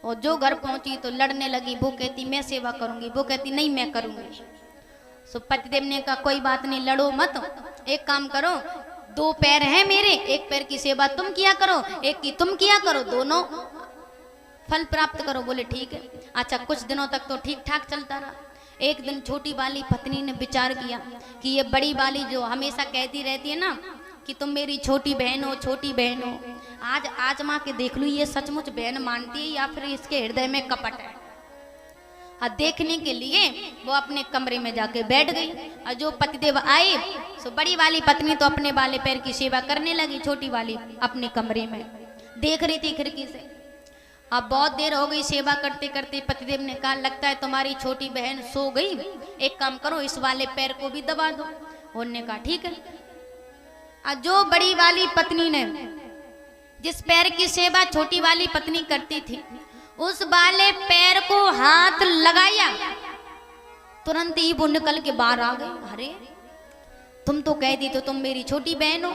और जो घर पहुंची तो लड़ने लगी। वो कहती मैं सेवा करूंगी, वो कहती नहीं मैं करूंगी। सो पतिदेव ने कहा कोई बात नहीं, लड़ो मत, एक काम करो, 2 पैर हैं मेरे, एक पैर की सेवा तुम किया करो, एक की तुम किया करो, दोनों फल प्राप्त करो। बोले ठीक है। अच्छा, कुछ दिनों तक तो ठीक ठाक चलता रहा। एक दिन छोटी वाली पत्नी ने विचार किया कि ये बड़ी वाली जो हमेशा कहती रहती है ना कि तुम मेरी छोटी बहन हो, छोटी बहन हो, आज आजमा के देख लूं ये सचमुच बहन मानती है या फिर इसके हृदय में कपट है। देखने के लिए वो अपने कमरे में जाके बैठ गई। और जो पतिदेव आए सो बड़ी वाली पत्नी तो अपने वाले पैर की सेवा करने लगी, छोटी वाली अपने कमरे में देख रही थी खिड़की से। अब बहुत देर हो गई सेवा करते करते। पतिदेव ने कहा लगता है तुम्हारी छोटी बहन सो गई, एक काम करो इस वाले पैर को भी दबा दो। उन्होंने कहा ठीक है। जो बड़ी वाली पत्नी ने जिस पैर की सेवा छोटी वाली पत्नी करती थी उस वाले पैर को हाथ लगाया, तुरंत ही वो निकल के बाहर आ गई। अरे तुम तो कह दी तो तुम मेरी छोटी बहन हो,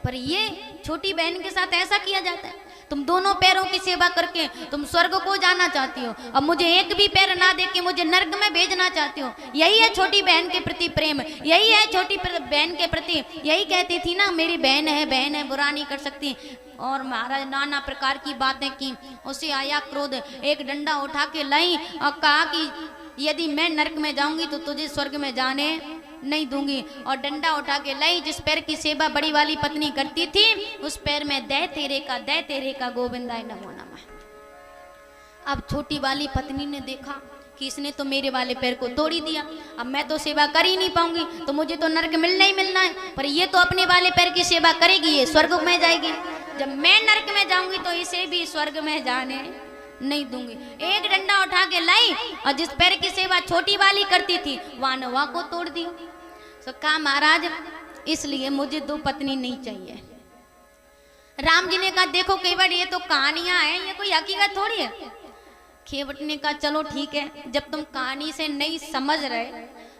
पर ये छोटी बहन के साथ ऐसा किया जाता है? तुम दोनों पैरों की सेवा करके तुम स्वर्ग को जाना चाहती हो, अब मुझे एक भी पैर ना दे के मुझे नर्क में भेजना चाहती हो। यही है छोटी बहन के प्रति प्रेम, यही है छोटी बहन के प्रति। यही कहती थी ना मेरी बहन है बुरा नहीं कर सकती। और महाराज नाना प्रकार की बातें की। उसे आया क्रोध, एक डंडा उठा के लाई और कहा कि यदि मैं नर्क में जाऊंगी तो तुझे स्वर्ग में जाने नहीं दूंगी। और डंडा उठा के लाई, जिस पैर की सेवा बड़ी वाली पत्नी करती थी उस पैर में दे तेरे का गोविंदाय नमो नमः। अब छोटी वाली पत्नी ने देखा कि इसने तो मेरे वाले पैर को तोड़ी दिया, अब मैं तो सेवा कर ही नहीं पाऊंगी, तो मुझे तो नर्क मिलना ही मिलना है। पर ये तो अपने वाले पैर की सेवा करेगी, ये स्वर्ग में जाएगी। जब मैं नर्क में जाऊंगी तो इसे भी स्वर्ग में जाने नहीं दूंगी। एक डंडा उठा के लाई और जिस पैर की सेवा छोटी वाली करती थी वानवा को तोड़ दी। तो कहा महाराज इसलिए मुझे 2 पत्नी नहीं चाहिए। राम जी ने कहा देखो केवट ये तो कहानियां हैं, ये कोई हकीकत थोड़ी है। केवट ने कहा चलो ठीक है, जब तुम कहानी से नहीं समझ रहे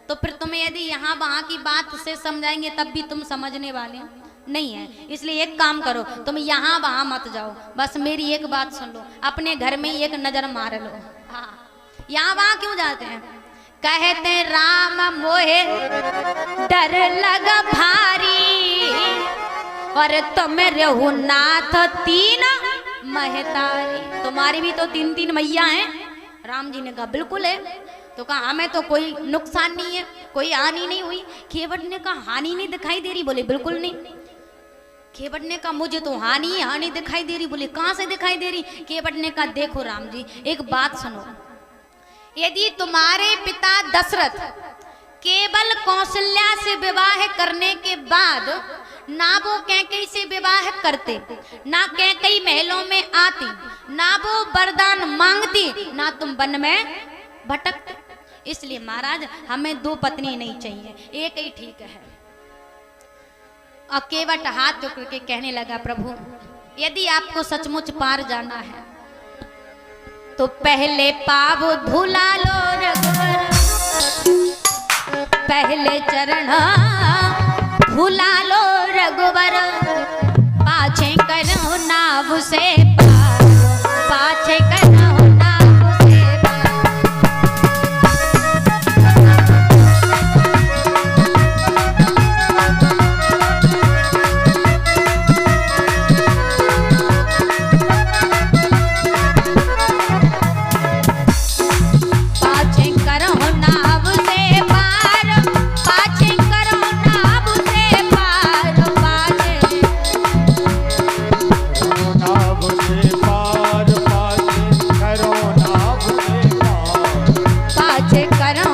तो फिर तुम्हें यदि यहाँ वहां की बात से समझाएंगे तब भी तुम समझने वाले नहीं है। इसलिए एक काम करो, तुम यहाँ वहां मत जाओ, बस मेरी एक बात सुन लो, अपने घर में एक नजर मार लो। हाँ, यहाँ वहां क्यों जाते हैं? कहते राम मोहे डर लगा भारी और तुम रघुनाथ 3 महतारी। तुम्हारी भी तो 3 मैया हैं। राम जी ने कहा बिल्कुल है। तो कहा हमें तो कोई नुकसान नहीं है, कोई हानि नहीं हुई। केवट ने कहा हानि नहीं दिखाई दे रही? बोले बिल्कुल नहीं। केवट ने कहा मुझे तो हानि दिखाई दे रही। बोले कहां से दिखाई दे रही? केवट ने कहा देखो राम जी एक बात सुनो, यदि तुम्हारे पिता दशरथ केवल कौशल्या से विवाह करने के बाद ना वो कैकेयी से विवाह करते, ना कैकेयी महलों में आती, ना वो वरदान मांगती, ना तुम वन में भटकते। इसलिए महाराज हमें 2 पत्नी नहीं चाहिए, एक ही ठीक है। और केवट हाथ जोड़ के कहने लगा प्रभु यदि आपको सचमुच पार जाना है तो पहले पाव धुला लो रघुवर, पहले चरण धुला लो रघुवर, पाछे करो नाव से पार, पाछे करो नाव से पार। करो